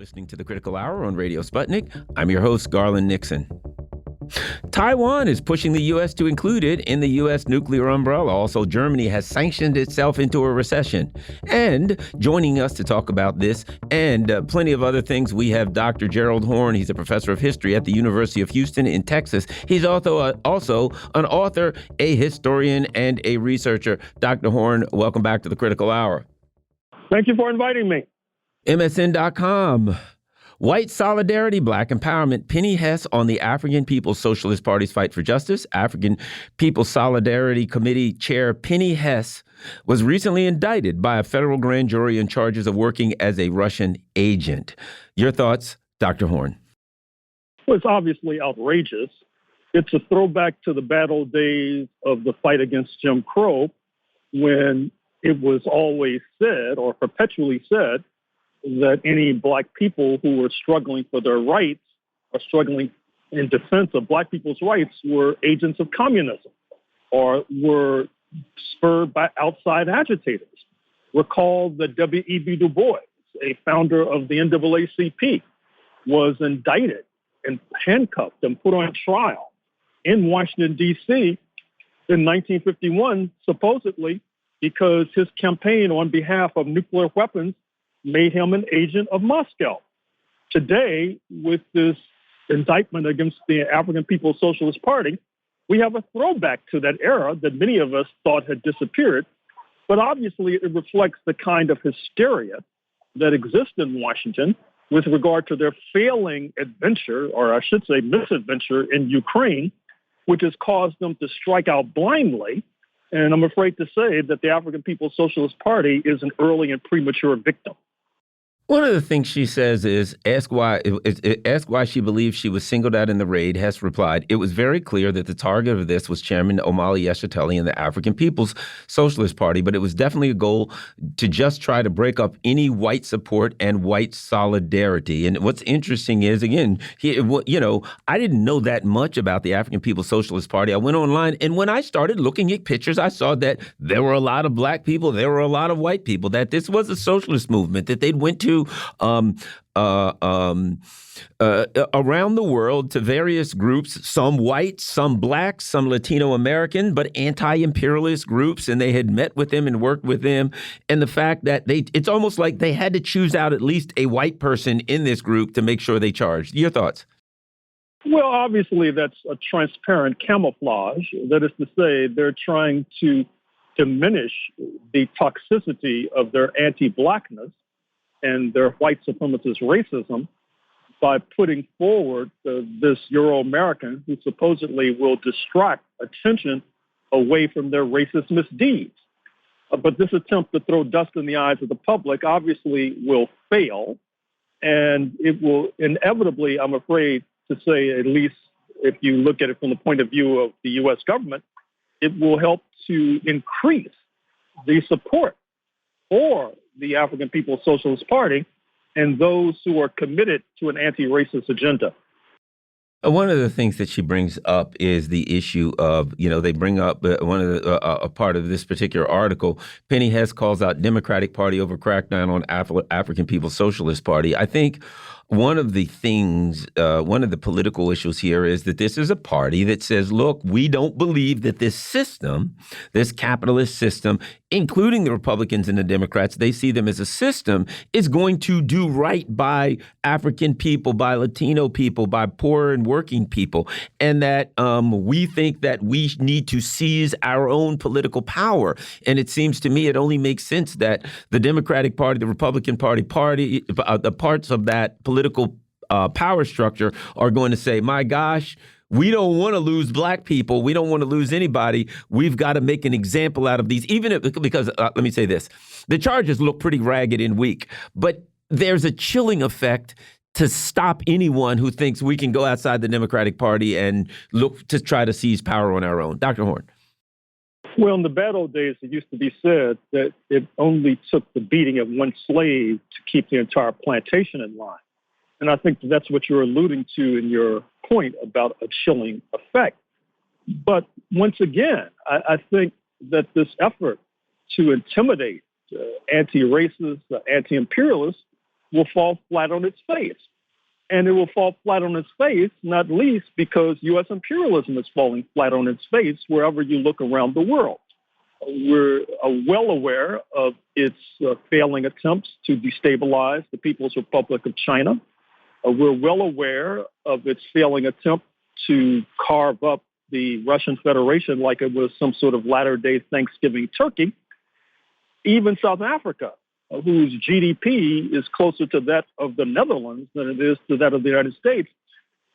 Listening to the Critical Hour on Radio Sputnik. I'm your host, Garland Nixon. Taiwan is pushing the U.S. to include it in the U.S. nuclear umbrella. Also, Germany has sanctioned itself into a recession. And joining us to talk about this and plenty of other things, we have Dr. Gerald Horne. He's a professor of history at the University of Houston in Texas. He's also an author, a historian, and a researcher. Dr. Horne, welcome back to the Critical Hour. Thank you for inviting me. MSN.com. White solidarity, black empowerment. Penny Hess on the African People's Socialist Party's fight for justice. African People's Solidarity Committee Chair Penny Hess was recently indicted by a federal grand jury on charges of working as a Russian agent. Your thoughts, Dr. Horne? Well, it's obviously outrageous. It's a throwback to the bad old days of the fight against Jim Crow, when it was always said, or perpetually said, that any black people who were struggling for their rights or struggling in defense of black people's rights were agents of communism or were spurred by outside agitators. Recall that W.E.B. Du Bois, a founder of the NAACP, was indicted and handcuffed and put on trial in Washington, D.C. in 1951, supposedly because his campaign on behalf of nuclear weapons made him an agent of Moscow. Today, with this indictment against the African People's Socialist Party, we have a throwback to that era that many of us thought had disappeared. But obviously, it reflects the kind of hysteria that exists in Washington with regard to their failing adventure, or I should say misadventure, in Ukraine, which has caused them to strike out blindly. And I'm afraid to say that the African People's Socialist Party is an early and premature victim. One of the things she says is, ask why she believes she was singled out in the raid. Hess replied, "It was very clear that the target of this was Chairman Omali Yeshitela and the African People's Socialist Party, but it was definitely a goal to just try to break up any white support and white solidarity." And what's interesting is, again, I didn't know that much about the African People's Socialist Party. I went online, and when I started looking at pictures, I saw that there were a lot of black people, there were a lot of white people, that this was a socialist movement, that they'd went to around the world to various groups, some white, some black, some Latino American, but anti-imperialist groups, and they had met with them and worked with them. And the fact that it's almost like they had to choose out at least a white person in this group to make sure they charged. Your thoughts? Well, obviously, that's a transparent camouflage. That is to say, they're trying to diminish the toxicity of their anti-blackness and their white supremacist racism by putting forward this Euro-American who supposedly will distract attention away from their racist misdeeds. But this attempt to throw dust in the eyes of the public obviously will fail, and it will inevitably, I'm afraid to say, at least if you look at it from the point of view of the U.S. government, it will help to increase the support for the African People's Socialist Party and those who are committed to an anti-racist agenda. One of the things that she brings up is the issue of, they bring up one of the, a part of this particular article. Penny Hess calls out Democratic Party over crackdown on African People's Socialist Party. I think one of the things, one of the political issues here is that this is a party that says, look, we don't believe that this system, this capitalist system, including the Republicans and the Democrats, they see them as a system, is going to do right by African people, by Latino people, by poor and working people, and that we think that we need to seize our own political power. And it seems to me it only makes sense that the Democratic Party, the Republican Party, the parts of that political power structure are going to say, my gosh, we don't want to lose black people. We don't want to lose anybody. We've got to make an example out of these, because let me say this. The charges look pretty ragged and weak, but there's a chilling effect to stop anyone who thinks we can go outside the Democratic Party and look to try to seize power on our own. Dr. Horne. Well, in the bad old days, it used to be said that it only took the beating of one slave to keep the entire plantation in line. And I think that's what you're alluding to in your point about a chilling effect. But once again, I think that this effort to intimidate anti-racist, anti-imperialists will fall flat on its face. And it will fall flat on its face, not least because U.S. imperialism is falling flat on its face wherever you look around the world. We're well aware of its failing attempts to destabilize the People's Republic of China. We're well aware of its failing attempt to carve up the Russian Federation like it was some sort of latter-day Thanksgiving turkey. Even South Africa, whose GDP is closer to that of the Netherlands than it is to that of the United States,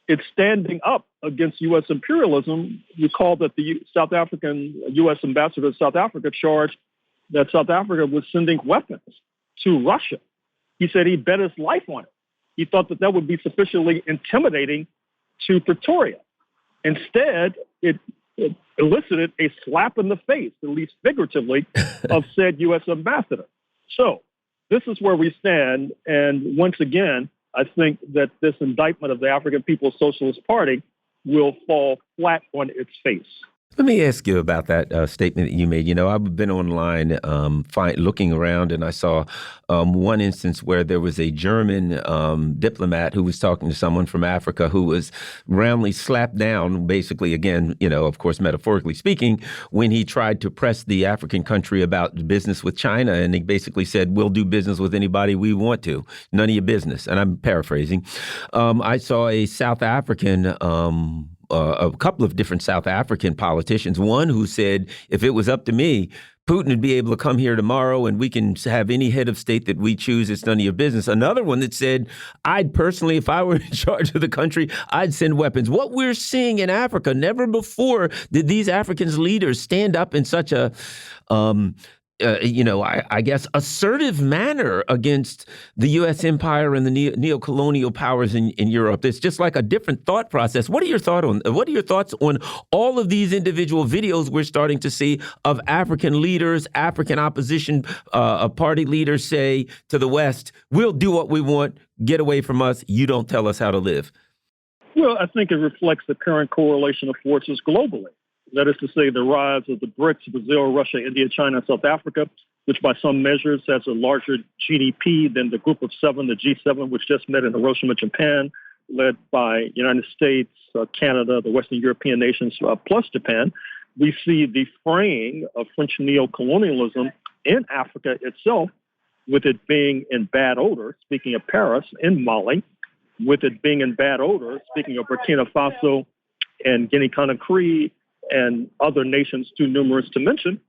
it's standing up against U.S. imperialism. Recall that the South African U.S. ambassador to South Africa charged that South Africa was sending weapons to Russia. He said he bet his life on it. He thought that that would be sufficiently intimidating to Pretoria. Instead, it elicited a slap in the face, at least figuratively, of said U.S. ambassador. So this is where we stand. And once again, I think that this indictment of the African People's Socialist Party will fall flat on its face. Let me ask you about that statement that you made. You know, I've been online looking around, and I saw one instance where there was a German diplomat who was talking to someone from Africa who was roundly slapped down, basically, again, you know, of course, metaphorically speaking, when he tried to press the African country about business with China. And he basically said, we'll do business with anybody we want to. None of your business. And I'm paraphrasing. I saw a South African a couple of different South African politicians, one who said, if it was up to me, Putin would be able to come here tomorrow and we can have any head of state that we choose. It's none of your business. Another one that said, I'd personally, if I were in charge of the country, I'd send weapons. What we're seeing in Africa, never before did these African leaders stand up in such a I guess, assertive manner against the U.S. empire and the neo-colonial powers in Europe. It's just like a different thought process. What are your thoughts on all of these individual videos we're starting to see of African leaders, African opposition party leaders say to the West, we'll do what we want, get away from us, you don't tell us how to live? Well, I think it reflects the current correlation of forces globally. That is to say, the rise of the BRICS, Brazil, Russia, India, China, and South Africa, which by some measures has a larger GDP than the Group of Seven, the G7, which just met in Hiroshima, Japan, led by United States, Canada, the Western European nations, plus Japan. We see the fraying of French neo-colonialism in Africa itself, with it being in bad odor, speaking of Paris, in Mali, with it being in bad odor, speaking of Burkina Faso and Guinea-Conakry, and other nations too numerous to mention.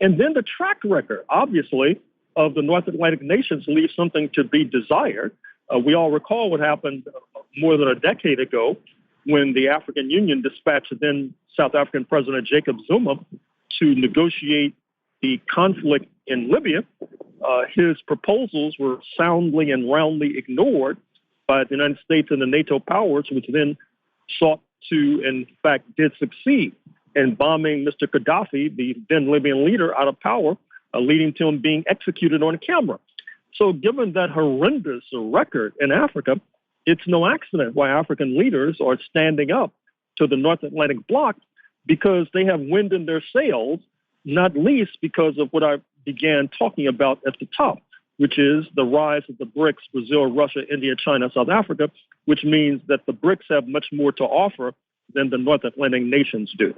And then the track record, obviously, of the North Atlantic nations leaves something to be desired. We all recall what happened more than a decade ago when the African Union dispatched then South African President Jacob Zuma to negotiate the conflict in Libya. His proposals were soundly and roundly ignored by the United States and the NATO powers, which then sought to, in fact, did succeed in bombing Mr. Gaddafi, the then Libyan leader, out of power, leading to him being executed on camera. So given that horrendous record in Africa, it's no accident why African leaders are standing up to the North Atlantic bloc, because they have wind in their sails, not least because of what I began talking about at the top, which is the rise of the BRICS, Brazil, Russia, India, China, South Africa, which means that the BRICS have much more to offer than the North Atlantic nations do.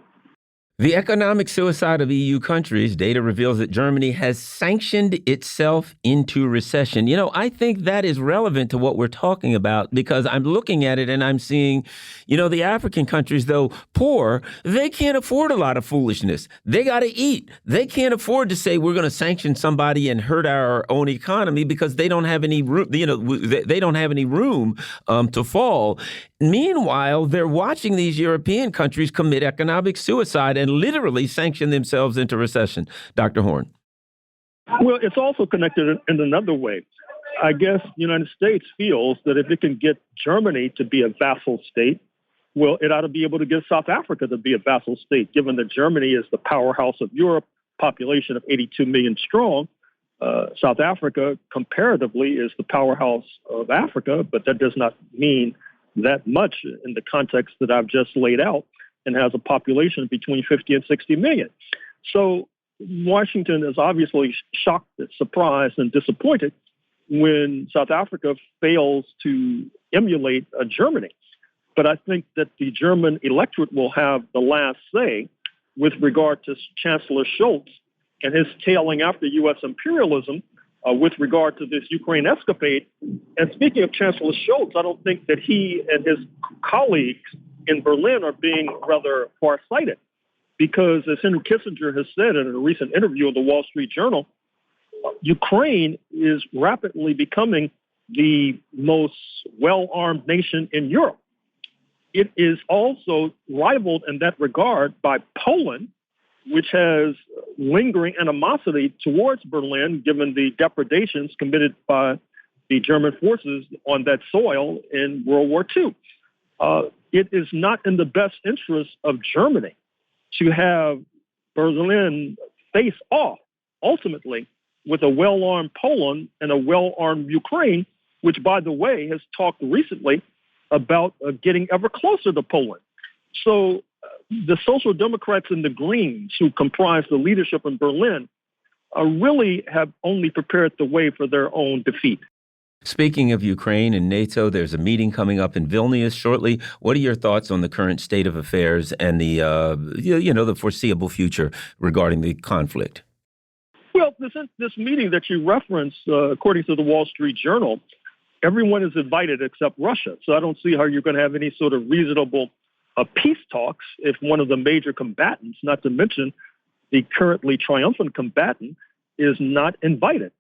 The economic suicide of EU countries, data reveals that Germany has sanctioned itself into recession. You know, I think that is relevant to what we're talking about, because I'm looking at it and I'm seeing, you know, the African countries, though poor, they can't afford a lot of foolishness. They got to eat. They can't afford to say we're going to sanction somebody and hurt our own economy, because they don't have any room, you know, they don't have any room to fall. Meanwhile, they're watching these European countries commit economic suicide and literally sanction themselves into recession. Dr. Horne. Well, it's also connected in another way. I guess the United States feels that if it can get Germany to be a vassal state, well, it ought to be able to get South Africa to be a vassal state, given that Germany is the powerhouse of Europe, population of 82 million strong. South Africa, comparatively, is the powerhouse of Africa, but that does not mean that much in the context that I've just laid out, and has a population between 50 and 60 million. So Washington is obviously shocked, surprised, and disappointed when South Africa fails to emulate Germany. But I think that the German electorate will have the last say with regard to Chancellor Scholz and his tailing after U.S. imperialism with regard to this Ukraine escapade. And speaking of Chancellor Scholz, I don't think that he and his colleagues in Berlin are being rather farsighted, because as Henry Kissinger has said in a recent interview with the Wall Street Journal, Ukraine is rapidly becoming the most well-armed nation in Europe. It is also rivaled in that regard by Poland, which has lingering animosity towards Berlin, given the depredations committed by the German forces on that soil in World War II. It is not in the best interest of Germany to have Berlin face off, ultimately, with a well-armed Poland and a well-armed Ukraine, which, by the way, has talked recently about getting ever closer to Poland. So the Social Democrats and the Greens, who comprise the leadership in Berlin, really have only prepared the way for their own defeat. Speaking of Ukraine and NATO, there's a meeting coming up in Vilnius shortly. What are your thoughts on the current state of affairs and the the foreseeable future regarding the conflict? Well, this meeting that you referenced, according to the Wall Street Journal, everyone is invited except Russia. So I don't see how you're going to have any sort of reasonable peace talks if one of the major combatants, not to mention the currently triumphant combatant, is not invited.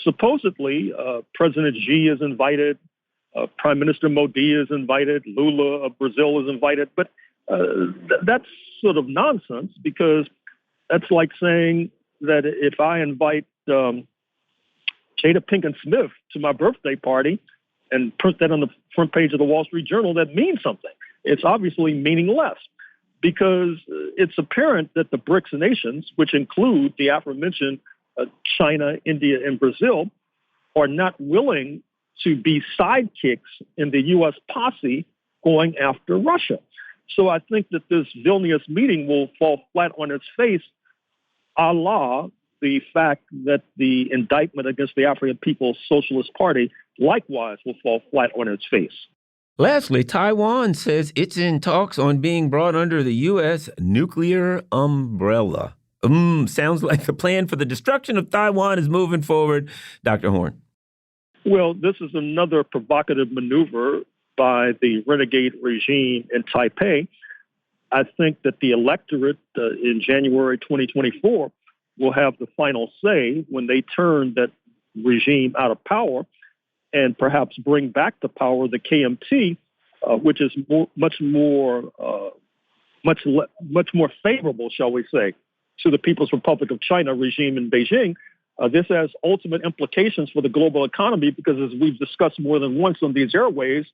Supposedly, President Xi is invited, Prime Minister Modi is invited, Lula of Brazil is invited. But that's sort of nonsense, because that's like saying that if I invite Jada Pinkett Smith to my birthday party and put that on the front page of the Wall Street Journal, that means something. It's obviously meaningless, because it's apparent that the BRICS nations, which include the aforementioned China, India, and Brazil, are not willing to be sidekicks in the U.S. posse going after Russia. So I think that this Vilnius meeting will fall flat on its face, a la the fact that the indictment against the African People's Socialist Party likewise will fall flat on its face. Lastly, Taiwan says it's in talks on being brought under the U.S. nuclear umbrella. Sounds like the plan for the destruction of Taiwan is moving forward. Dr. Horne. Well, this is another provocative maneuver by the renegade regime in Taipei. I think that the electorate in January 2024 will have the final say when they turn that regime out of power and perhaps bring back to power the KMT, which is much more favorable, shall we say, to the People's Republic of China regime in Beijing. This has ultimate implications for the global economy, because as we've discussed more than once on these airways,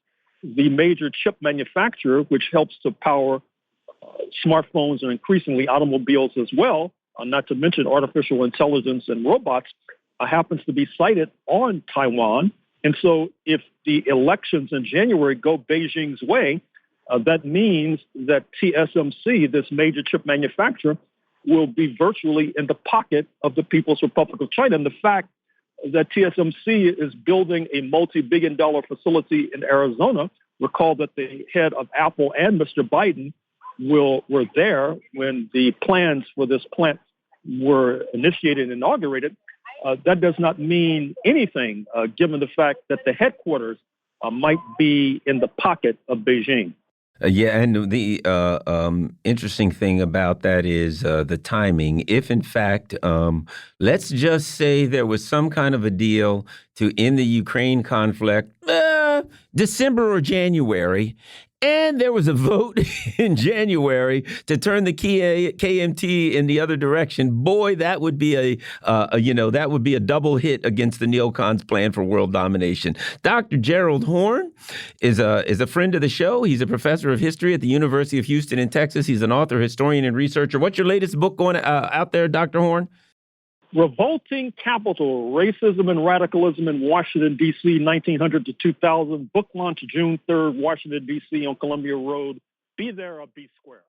the major chip manufacturer, which helps to power smartphones and increasingly automobiles as well, not to mention artificial intelligence and robots, happens to be sited on Taiwan. And so if the elections in January go Beijing's way, that means that TSMC, this major chip manufacturer, will be virtually in the pocket of the People's Republic of China. And the fact that TSMC is building a multi-billion-dollar facility in Arizona, recall that the head of Apple and Mr. Biden were there when the plans for this plant were initiated and inaugurated. That does not mean anything, given the fact that the headquarters might be in the pocket of Beijing. Yeah, and the interesting thing about that is the timing. If, in fact, let's just say there was some kind of a deal to end the Ukraine conflict, December or January, and there was a vote in January to turn the KMT in the other direction. Boy, that would be a double hit against the neocons' plan for world domination. Dr. Gerald Horne is a friend of the show. He's a professor of history at the University of Houston in Texas. He's an author, historian, and researcher. What's your latest book going out there, Dr. Horne? Revolting Capital, Racism and Radicalism in Washington, D.C., 1900 to 2000. Book launch June 3rd, Washington, D.C. on Columbia Road. Be there or be square.